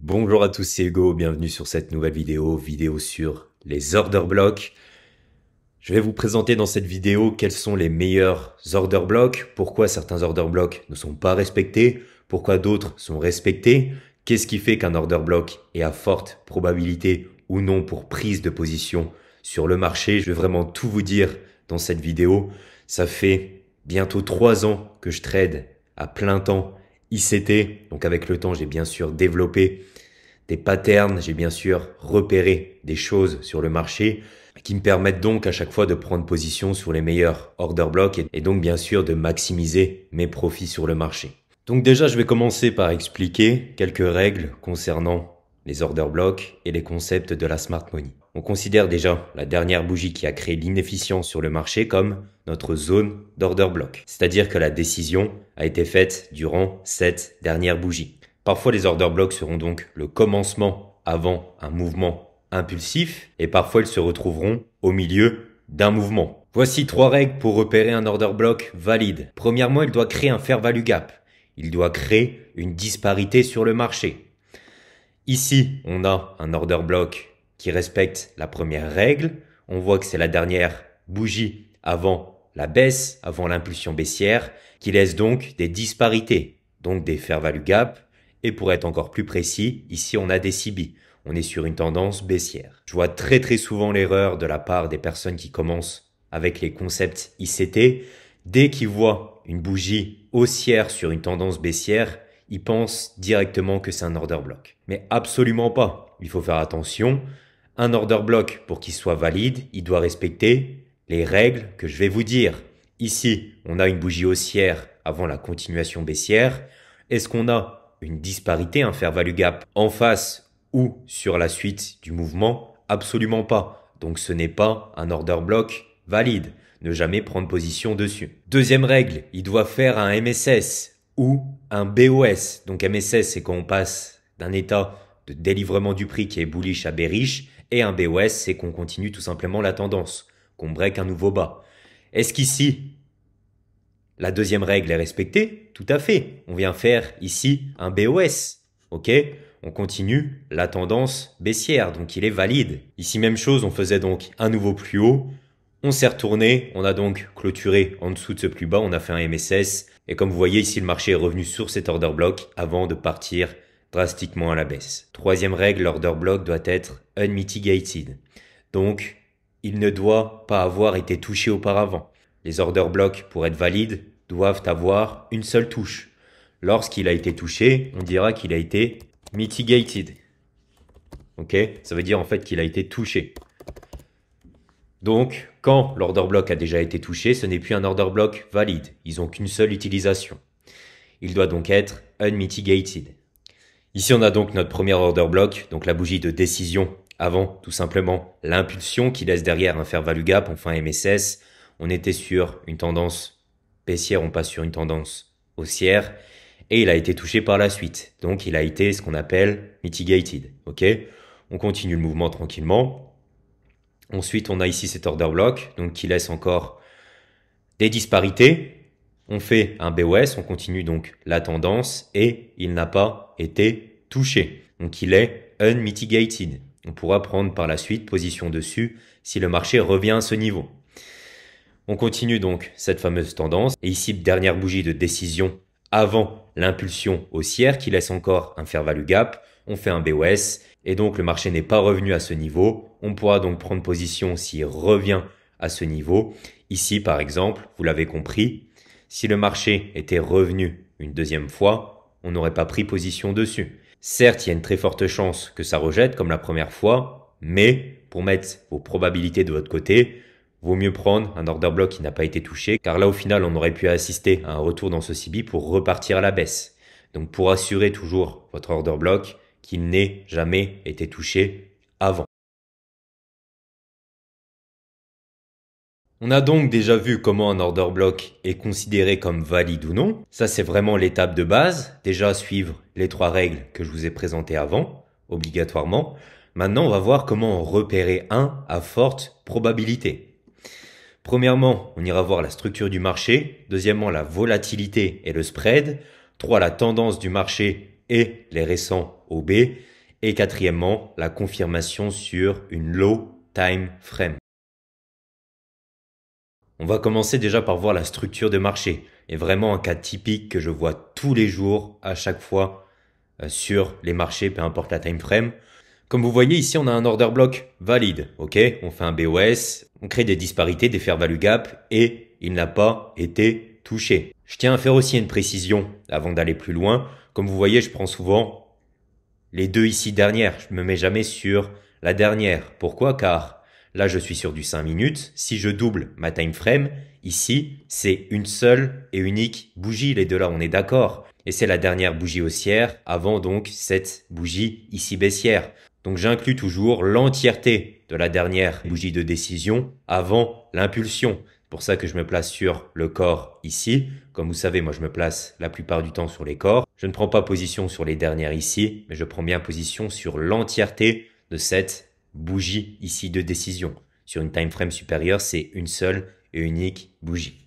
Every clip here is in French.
Bonjour à tous, c'est Hugo, bienvenue sur cette nouvelle vidéo sur les order blocks. Je vais vous présenter dans cette vidéo quels sont les meilleurs order blocks, pourquoi certains order blocks ne sont pas respectés, pourquoi d'autres sont respectés, qu'est-ce qui fait qu'un order block est à forte probabilité ou non pour prise de position sur le marché. Je vais vraiment tout vous dire dans cette vidéo. Ça fait bientôt 3 ans que je trade à plein temps ICT, donc avec le temps j'ai bien sûr développé des patterns, j'ai bien sûr repéré des choses sur le marché qui me permettent donc à chaque fois de prendre position sur les meilleurs order blocks et donc bien sûr de maximiser mes profits sur le marché. Donc déjà je vais commencer par expliquer quelques règles concernant les order blocks et les concepts de la smart money. On considère déjà la dernière bougie qui a créé l'inefficience sur le marché comme notre zone d'order block. C'est-à-dire que la décision a été faite durant cette dernière bougie. Parfois les order blocks seront donc le commencement avant un mouvement impulsif et parfois ils se retrouveront au milieu d'un mouvement. Voici 3 règles pour repérer un order block valide. Premièrement, il doit créer un fair value gap. Il doit créer une disparité sur le marché. Ici, on a un order block qui respecte la première règle. On voit que c'est la dernière bougie avant la baisse, avant l'impulsion baissière, qui laisse donc des disparités, donc des fair value gap. Et pour être encore plus précis, ici on a des CB. On est sur une tendance baissière. Je vois très souvent l'erreur de la part des personnes qui commencent avec les concepts ICT. Dès qu'ils voient une bougie haussière sur une tendance baissière, ils pensent directement que c'est un order block. Mais absolument pas. Il faut faire attention. Un order block, pour qu'il soit valide, il doit respecter les règles que je vais vous dire. Ici, on a une bougie haussière avant la continuation baissière. Est-ce qu'on a une disparité, un fair value gap en face ou sur la suite du mouvement? Absolument pas. Donc ce n'est pas un order block valide. Ne jamais prendre position dessus. Deuxième règle, il doit faire un MSS ou un BOS. Donc MSS, c'est quand on passe d'un état de délivrement du prix qui est bullish à bearish, et un BOS, c'est qu'on continue tout simplement la tendance, qu'on break un nouveau bas. Est-ce qu'ici, la deuxième règle est respectée? Tout à fait. On vient faire ici un BOS. Ok? On continue la tendance baissière, donc il est valide. Ici, même chose, on faisait donc un nouveau plus haut. On s'est retourné, on a donc clôturé en dessous de ce plus bas, on a fait un MSS. Et comme vous voyez ici, le marché est revenu sur cet order block avant de partir drastiquement à la baisse. Troisième règle, l'order block doit être unmitigated. Donc, il ne doit pas avoir été touché auparavant. Les order blocks, pour être valides, doivent avoir une seule touche. Lorsqu'il a été touché, on dira qu'il a été mitigated. Ok? Ça veut dire en fait qu'il a été touché. Donc, quand l'order block a déjà été touché, ce n'est plus un order block valide. Ils n'ont qu'une seule utilisation. Il doit donc être unmitigated. Ici, on a donc notre premier order block, donc la bougie de décision avant tout simplement l'impulsion qui laisse derrière un fair value gap, enfin MSS. On était sur une tendance baissière, on passe sur une tendance haussière et il a été touché par la suite. Donc, il a été ce qu'on appelle mitigated. Ok? On continue le mouvement tranquillement. Ensuite, on a ici cet order block, donc qui laisse encore des disparités. On fait un BOS, on continue donc la tendance et il n'a pas été touché. Donc, il est unmitigated. On pourra prendre par la suite position dessus si le marché revient à ce niveau. On continue donc cette fameuse tendance. Et ici, dernière bougie de décision avant l'impulsion haussière qui laisse encore un fair value gap. On fait un BOS et donc le marché n'est pas revenu à ce niveau. On pourra donc prendre position s'il revient à ce niveau. Ici, par exemple, vous l'avez compris, si le marché était revenu une deuxième fois, on n'aurait pas pris position dessus. Certes, il y a une très forte chance que ça rejette comme la première fois, mais pour mettre vos probabilités de votre côté, vaut mieux prendre un order block qui n'a pas été touché, car là, au final, on aurait pu assister à un retour dans ce CB pour repartir à la baisse. Donc, pour assurer toujours votre order block qu'il n'ait jamais été touché avant. On a donc déjà vu comment un order block est considéré comme valide ou non. Ça, c'est vraiment l'étape de base. Déjà, suivre les 3 règles que je vous ai présentées avant, obligatoirement. Maintenant, on va voir comment en repérer un à forte probabilité. Premièrement, on ira voir la structure du marché. Deuxièmement, la volatilité et le spread. 3, la tendance du marché et les récents OB. Et quatrièmement, la confirmation sur une low time frame. On va commencer déjà par voir la structure de marché. Et vraiment un cas typique que je vois tous les jours, à chaque fois, sur les marchés, peu importe la time frame. Comme vous voyez ici, on a un order block valide. Ok, on fait un BOS, on crée des disparités, des fair value gap et il n'a pas été touché. Je tiens à faire aussi une précision avant d'aller plus loin. Comme vous voyez, je prends souvent les deux ici dernières. Je ne me mets jamais sur la dernière. Pourquoi? Car là, je suis sur du 5 minutes. Si je double ma time frame, ici, c'est une seule et unique bougie. Les deux là, on est d'accord. Et c'est la dernière bougie haussière avant donc cette bougie ici baissière. Donc j'inclus toujours l'entièreté de la dernière bougie de décision avant l'impulsion. C'est pour ça que je me place sur le corps ici. Comme vous savez, moi je me place la plupart du temps sur les corps. Je ne prends pas position sur les dernières ici, mais je prends bien position sur l'entièreté de cette bougie ici de décision. Sur une time frame supérieure, c'est une seule et unique bougie.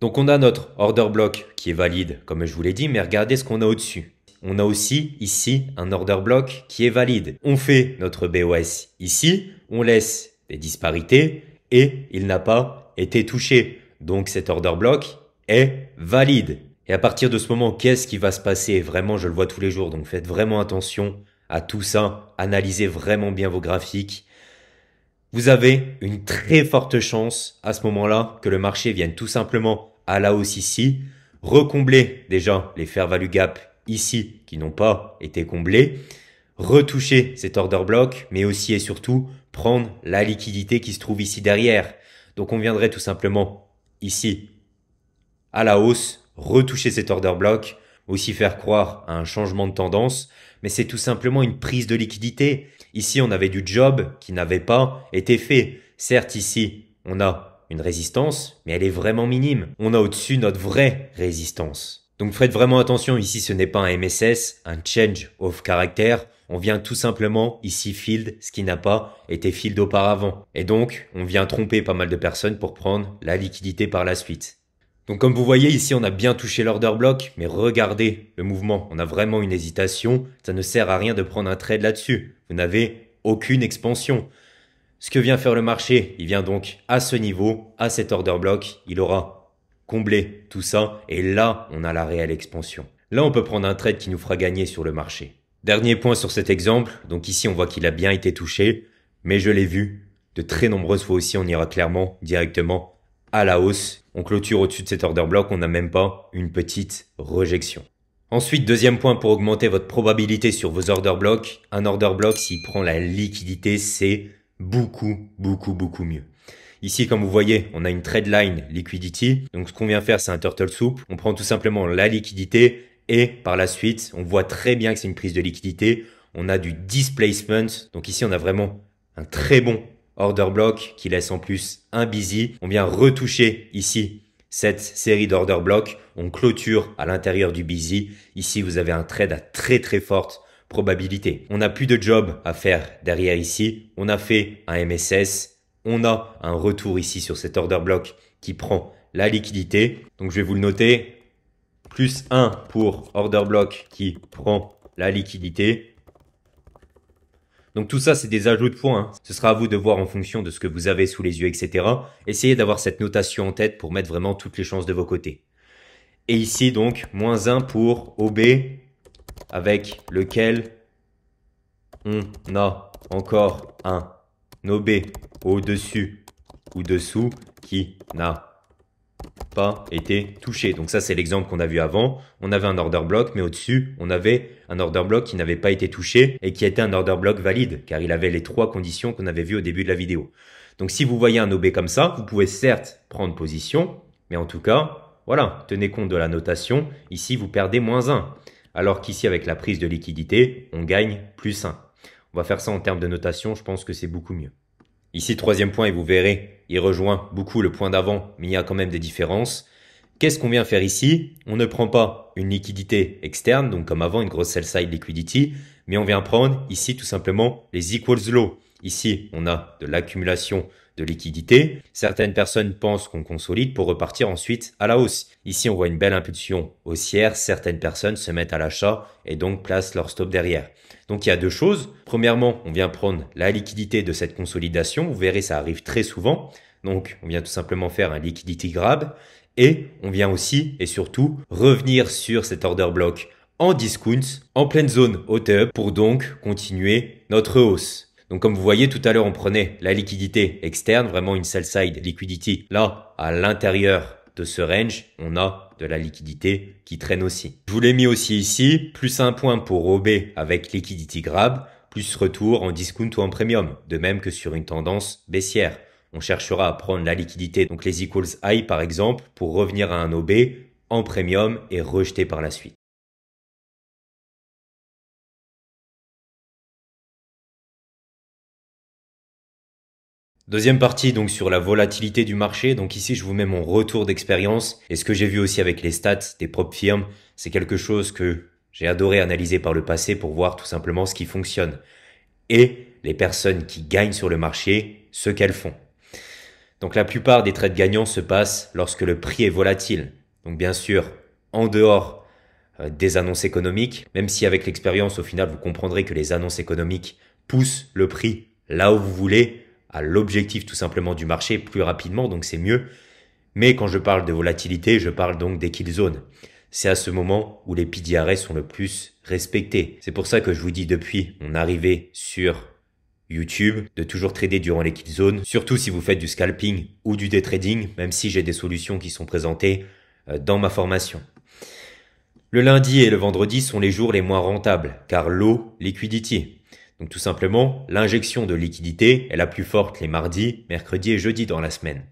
Donc on a notre order block qui est valide, comme je vous l'ai dit, mais regardez ce qu'on a au-dessus. On a aussi ici un order block qui est valide. On fait notre BOS ici, on laisse des disparités et il n'a pas été touché. Donc cet order block est valide. Et à partir de ce moment, qu'est-ce qui va se passer? Vraiment, je le vois tous les jours, donc faites vraiment attention à tout ça. Analysez vraiment bien vos graphiques. Vous avez une très forte chance à ce moment-là que le marché vienne tout simplement à la hausse ici, recombler déjà les fair value gap ici qui n'ont pas été comblés, retoucher cet order block, mais aussi et surtout prendre la liquidité qui se trouve ici derrière. Donc on viendrait tout simplement ici à la hausse, retoucher cet order block, aussi faire croire à un changement de tendance, mais c'est tout simplement une prise de liquidité. Ici, on avait du job qui n'avait pas été fait. Certes, ici, on a une résistance, mais elle est vraiment minime. On a au-dessus notre vraie résistance. Donc faites vraiment attention, ici ce n'est pas un MSS, un change of character. On vient tout simplement ici field ce qui n'a pas été field auparavant. Et donc, on vient tromper pas mal de personnes pour prendre la liquidité par la suite. Donc comme vous voyez ici, on a bien touché l'order block, mais regardez le mouvement. On a vraiment une hésitation. Ça ne sert à rien de prendre un trade là-dessus. Vous n'avez aucune expansion. Ce que vient faire le marché, il vient donc à ce niveau, à cet order block. Il aura comblé tout ça et là, on a la réelle expansion. Là, on peut prendre un trade qui nous fera gagner sur le marché. Dernier point sur cet exemple. Donc ici, on voit qu'il a bien été touché, mais je l'ai vu de très nombreuses fois aussi. On ira clairement directement à la hausse. On clôture au-dessus de cet order block, on n'a même pas une petite rejection. Ensuite, deuxième point pour augmenter votre probabilité sur vos order blocks. Un order block, s'il prend la liquidité, c'est beaucoup mieux. Ici, comme vous voyez, on a une trade line liquidity. Donc, ce qu'on vient faire, c'est un turtle soup. On prend tout simplement la liquidité et par la suite, on voit très bien que c'est une prise de liquidité. On a du displacement. Donc ici, on a vraiment un très bon order block qui laisse en plus un busy. On vient retoucher ici cette série d'order block. On clôture à l'intérieur du busy. Ici, vous avez un trade à très forte probabilité. On n'a plus de job à faire derrière ici. On a fait un MSS. On a un retour ici sur cet order block qui prend la liquidité. Donc, je vais vous le noter. Plus 1 pour order block qui prend la liquidité. Donc tout ça, c'est des ajouts de points. Hein. Ce sera à vous de voir en fonction de ce que vous avez sous les yeux, etc. Essayez d'avoir cette notation en tête pour mettre vraiment toutes les chances de vos côtés. Et ici, donc, moins 1 pour OB, avec lequel on a encore un OB au-dessus ou dessous qui n'a pas été touché. Donc ça, c'est l'exemple qu'on a vu avant. On avait un order block, mais au-dessus, on avait un order block qui n'avait pas été touché et qui était un order block valide, car il avait les 3 conditions qu'on avait vues au début de la vidéo. Donc si vous voyez un OB comme ça, vous pouvez certes prendre position, mais en tout cas, voilà, tenez compte de la notation. Ici, vous perdez moins 1, alors qu'ici, avec la prise de liquidité, on gagne plus 1. On va faire ça en termes de notation, je pense que c'est beaucoup mieux. Ici, troisième point, et vous verrez, il rejoint beaucoup le point d'avant, mais il y a quand même des différences. Qu'est-ce qu'on vient faire ici? On ne prend pas une liquidité externe, donc comme avant, une grosse sell-side liquidity, mais on vient prendre ici tout simplement les equals low. Ici, on a de l'accumulation de liquidité. Certaines personnes pensent qu'on consolide pour repartir ensuite à la hausse. Ici, on voit une belle impulsion haussière. Certaines personnes se mettent à l'achat et donc placent leur stop derrière. Donc il y a deux choses. Premièrement, on vient prendre la liquidité de cette consolidation. Vous verrez, ça arrive très souvent. Donc on vient tout simplement faire un liquidity grab. Et on vient aussi et surtout revenir sur cet order block en discount, en pleine zone OTE pour donc continuer notre hausse. Donc comme vous voyez tout à l'heure, on prenait la liquidité externe, vraiment une sell side liquidity. Là, à l'intérieur de ce range, on a de la liquidité qui traîne aussi. Je vous l'ai mis aussi ici, plus un point pour OB avec liquidity grab, plus retour en discount ou en premium, de même que sur une tendance baissière. On cherchera à prendre la liquidité, donc les equals high par exemple, pour revenir à un OB en premium et rejeter par la suite. Deuxième partie donc sur la volatilité du marché. Donc ici je vous mets mon retour d'expérience et ce que j'ai vu aussi avec les stats des propres firmes, c'est quelque chose que j'ai adoré analyser par le passé pour voir tout simplement ce qui fonctionne et les personnes qui gagnent sur le marché, ce qu'elles font. Donc la plupart des trades gagnants se passent lorsque le prix est volatile. Donc bien sûr, en dehors des annonces économiques, même si avec l'expérience au final vous comprendrez que les annonces économiques poussent le prix là où vous voulez, à l'objectif tout simplement du marché plus rapidement, donc c'est mieux. Mais quand je parle de volatilité, je parle donc des kill zones. C'est à ce moment où les PDRS sont le plus respectés. C'est pour ça que je vous dis depuis mon arrivée sur YouTube de toujours trader durant les kill zones, surtout si vous faites du scalping ou du day trading, même si j'ai des solutions qui sont présentées dans ma formation. Le lundi et le vendredi sont les jours les moins rentables, car low liquidity. Donc tout simplement, l'injection de liquidité est la plus forte les mardis, mercredis et jeudis dans la semaine.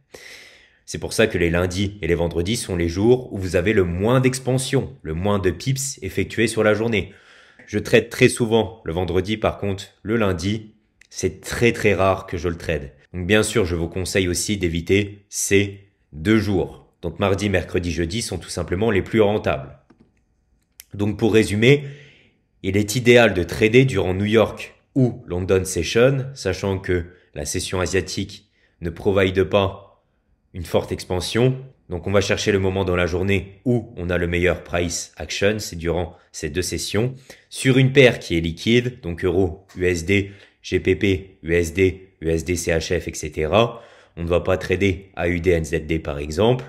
C'est pour ça que les lundis et les vendredis sont les jours où vous avez le moins d'expansion, le moins de pips effectués sur la journée. Je trade très souvent le vendredi, par contre le lundi, c'est très rare que je le trade. Donc bien sûr, je vous conseille aussi d'éviter ces 2 jours. Donc mardi, mercredi, jeudi sont tout simplement les plus rentables. Donc pour résumer, il est idéal de trader durant New York ou London Session, sachant que la session asiatique ne provide pas une forte expansion. Donc on va chercher le moment dans la journée où on a le meilleur price action, c'est durant ces 2 sessions. Sur une paire qui est liquide, donc euro, USD, GPP, USD, USD, CHF, etc. On ne va pas trader AUD, NZD par exemple.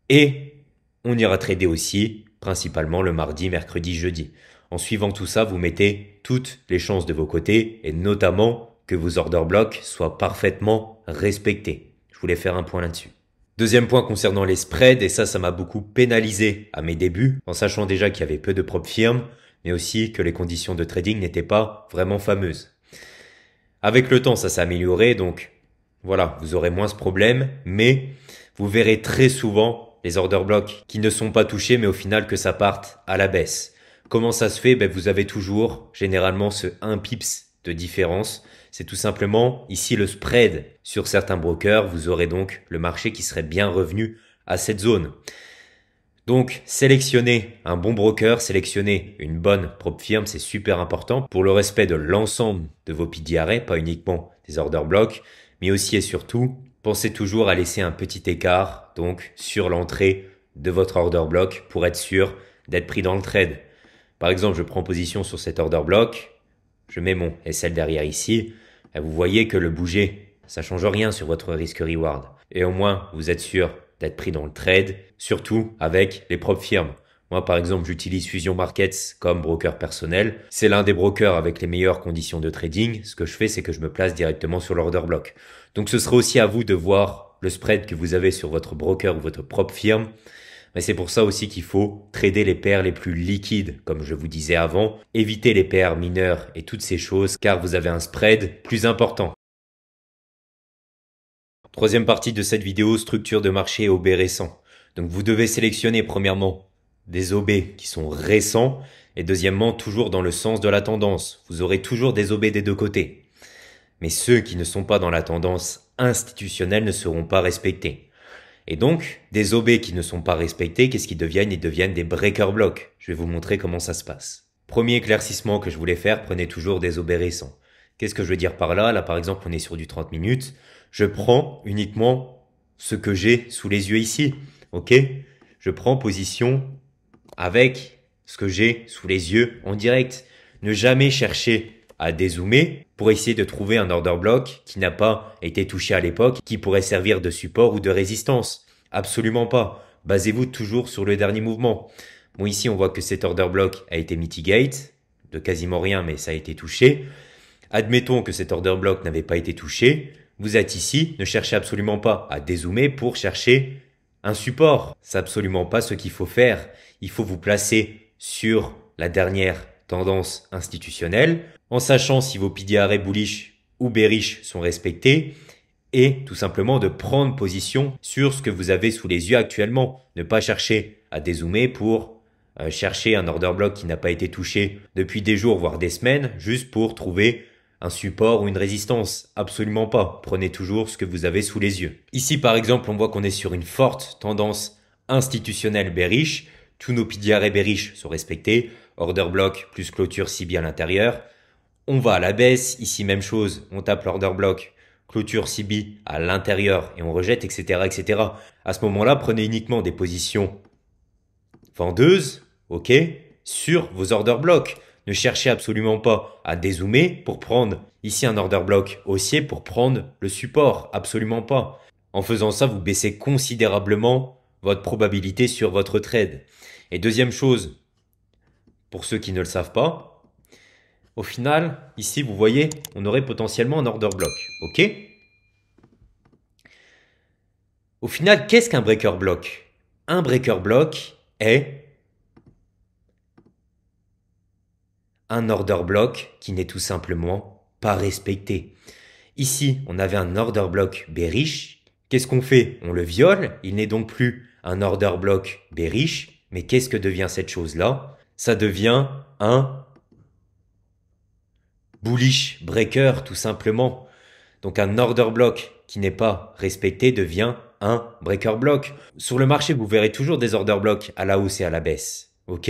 Et on ira trader aussi principalement le mardi, mercredi, jeudi. En suivant tout ça, vous mettez toutes les chances de vos côtés et notamment que vos order blocks soient parfaitement respectés. Je voulais faire un point là-dessus. Deuxième point concernant les spreads, et ça m'a beaucoup pénalisé à mes débuts, en sachant déjà qu'il y avait peu de propres firmes, mais aussi que les conditions de trading n'étaient pas vraiment fameuses. Avec le temps, ça s'est amélioré, donc voilà, vous aurez moins ce problème, mais vous verrez très souvent les order blocks qui ne sont pas touchés, mais au final que ça parte à la baisse. Comment ça se fait? Vous avez toujours généralement ce 1 pips de différence. C'est tout simplement ici le spread sur certains brokers. Vous aurez donc le marché qui serait bien revenu à cette zone. Donc sélectionner un bon broker, sélectionner une bonne propre firme, c'est super important pour le respect de l'ensemble de vos PDRA, pas uniquement des order blocks, mais aussi et surtout, pensez toujours à laisser un petit écart donc sur l'entrée de votre order block pour être sûr d'être pris dans le trade. Par exemple, je prends position sur cet order block, je mets mon SL derrière ici, et vous voyez que le bouger, ça change rien sur votre risque-reward. Et au moins, vous êtes sûr d'être pris dans le trade, surtout avec les propres firmes. Moi, par exemple, j'utilise Fusion Markets comme broker personnel. C'est l'un des brokers avec les meilleures conditions de trading. Ce que je fais, c'est que je me place directement sur l'order block. Donc, ce sera aussi à vous de voir le spread que vous avez sur votre broker ou votre propre firme. Mais c'est pour ça aussi qu'il faut trader les paires les plus liquides, comme je vous disais avant. Éviter les paires mineures et toutes ces choses, car vous avez un spread plus important. Troisième partie de cette vidéo, structure de marché OB récent. Donc vous devez sélectionner premièrement des OB qui sont récents et deuxièmement toujours dans le sens de la tendance. Vous aurez toujours des OB des deux côtés. Mais ceux qui ne sont pas dans la tendance institutionnelle ne seront pas respectés. Et donc, des OB qui ne sont pas respectés, qu'est-ce qu'ils deviennent? Ils deviennent des breaker blocks. Je vais vous montrer comment ça se passe. Premier éclaircissement que je voulais faire, prenez toujours des OB récents. Qu'est-ce que je veux dire par là? Là, par exemple, on est sur du 30 minutes. Je prends uniquement ce que j'ai sous les yeux ici. Ok? Je prends position avec ce que j'ai sous les yeux en direct. Ne jamais chercher à dézoomer pour essayer de trouver un order block qui n'a pas été touché à l'époque, qui pourrait servir de support ou de résistance. Absolument pas. Basez-vous toujours sur le dernier mouvement. Bon, ici, on voit que cet order block a été mitigate, de quasiment rien, mais ça a été touché. Admettons que cet order block n'avait pas été touché. Vous êtes ici, ne cherchez absolument pas à dézoomer pour chercher un support. C'est absolument pas ce qu'il faut faire. Il faut vous placer sur la dernière tendance institutionnelle, en sachant si vos piliers arrêts bullish ou bearish sont respectés, et tout simplement de prendre position sur ce que vous avez sous les yeux actuellement. Ne pas chercher à dézoomer pour chercher un order block qui n'a pas été touché depuis des jours, voire des semaines, juste pour trouver un support ou une résistance. Absolument pas. Prenez toujours ce que vous avez sous les yeux. Ici, par exemple, on voit qu'on est sur une forte tendance institutionnelle bearish. Tous nos piliers arrêts bearish sont respectés. Order block plus clôture CB à l'intérieur. On va à la baisse. Ici, même chose. On tape l'order block, clôture CB à l'intérieur et on rejette, etc., etc. À ce moment-là, prenez uniquement des positions vendeuses, ok, sur vos order blocks. Ne cherchez absolument pas à dézoomer pour prendre ici un order block haussier pour prendre le support. Absolument pas. En faisant ça, vous baissez considérablement votre probabilité sur votre trade. Et deuxième chose, pour ceux qui ne le savent pas, au final, ici, vous voyez, on aurait potentiellement un order block. Ok? Au final, qu'est-ce qu'un breaker block? Un breaker block est un order block qui n'est tout simplement pas respecté. Ici, on avait un order block bearish. Qu'est-ce qu'on fait? On le viole. Il n'est donc plus un order block bearish. Mais qu'est-ce que devient cette chose-là? Ça devient un bullish breaker, tout simplement. Donc un order block qui n'est pas respecté devient un breaker block. Sur le marché, vous verrez toujours des order blocks à la hausse et à la baisse. Ok?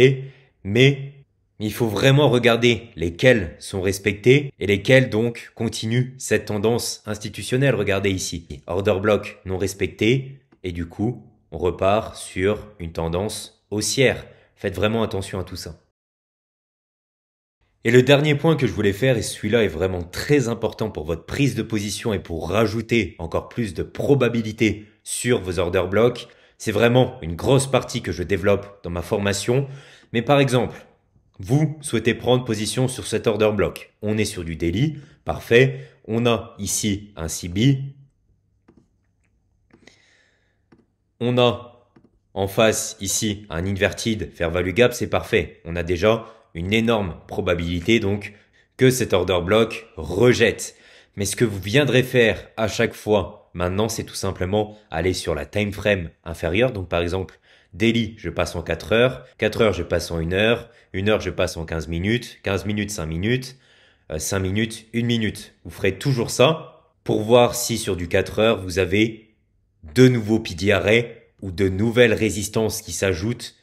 Mais il faut vraiment regarder lesquels sont respectés et lesquels donc continuent cette tendance institutionnelle. Regardez ici. Order block non respecté et du coup, on repart sur une tendance haussière. Faites vraiment attention à tout ça. Et le dernier point que je voulais faire, et celui-là est vraiment très important pour votre prise de position et pour rajouter encore plus de probabilité sur vos order blocks, c'est vraiment une grosse partie que je développe dans ma formation. Mais par exemple, vous souhaitez prendre position sur cet order block. On est sur du daily, parfait. On a ici un CB. On a en face ici un inverted fair value gap, c'est parfait. On a déjà une énorme probabilité donc que cet order block rejette. Mais ce que vous viendrez faire à chaque fois maintenant, c'est tout simplement aller sur la time frame inférieure. Donc par exemple, daily, je passe en 4 heures. 4 heures, je passe en 1 heure. 1 heure, je passe en 15 minutes. 15 minutes, 5 minutes. 5 minutes, 1 minute. Vous ferez toujours ça pour voir si sur du 4 heures, vous avez de nouveaux piliers arrêts ou de nouvelles résistances qui s'ajoutent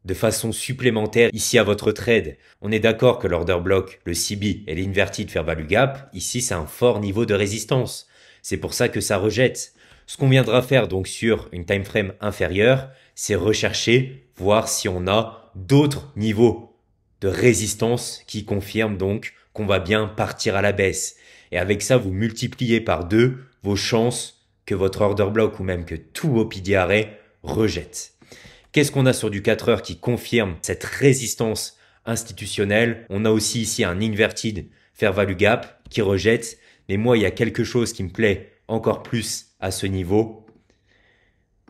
de façon supplémentaire ici à votre trade. On est d'accord que l'order block, le CB et l'inverted fair value gap, ici c'est un fort niveau de résistance. C'est pour ça que ça rejette. Ce qu'on viendra faire donc sur une time frame inférieure, c'est rechercher, voir si on a d'autres niveaux de résistance qui confirment donc qu'on va bien partir à la baisse. Et avec ça, vous multipliez par 2 vos chances que votre order block ou même que tous vos piliers arrêts rejettent. Qu'est-ce qu'on a sur du 4 heures qui confirme cette résistance institutionnelle? On a aussi ici un inverted fair value gap qui rejette. Mais moi, il y a quelque chose qui me plaît encore plus à ce niveau.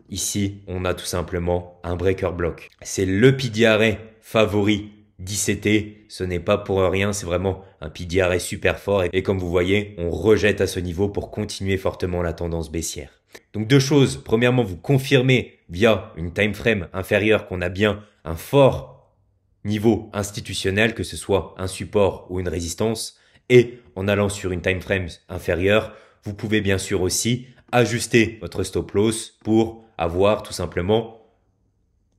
Ici, on a tout simplement un breaker block. C'est le pilier arrêt favori d'ICT. Ce n'est pas pour rien, c'est vraiment un pilier arrêt super fort. Et comme vous voyez, on rejette à ce niveau pour continuer fortement la tendance baissière. Donc deux choses. Premièrement, vous confirmez via une time frame inférieure qu'on a bien un fort niveau institutionnel, que ce soit un support ou une résistance. Et en allant sur une time frame inférieure, vous pouvez bien sûr aussi ajuster votre stop loss pour avoir tout simplement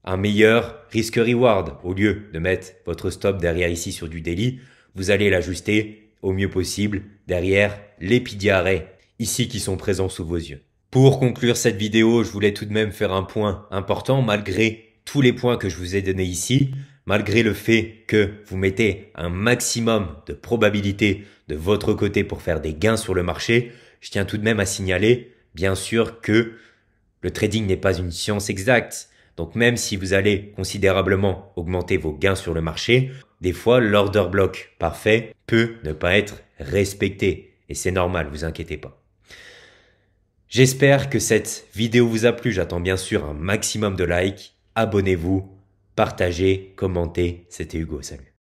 un meilleur risque reward. Au lieu de mettre votre stop derrière ici sur du daily, vous allez l'ajuster au mieux possible derrière les PDRA, ici qui sont présents sous vos yeux. Pour conclure cette vidéo, je voulais tout de même faire un point important malgré tous les points que je vous ai donnés ici, malgré le fait que vous mettez un maximum de probabilité de votre côté pour faire des gains sur le marché, je tiens tout de même à signaler, bien sûr, que le trading n'est pas une science exacte. Donc même si vous allez considérablement augmenter vos gains sur le marché, des fois l'order block parfait peut ne pas être respecté. Et c'est normal, vous inquiétez pas. J'espère que cette vidéo vous a plu. J'attends bien sûr un maximum de likes. Abonnez-vous, partagez, commentez. C'était Hugo, salut.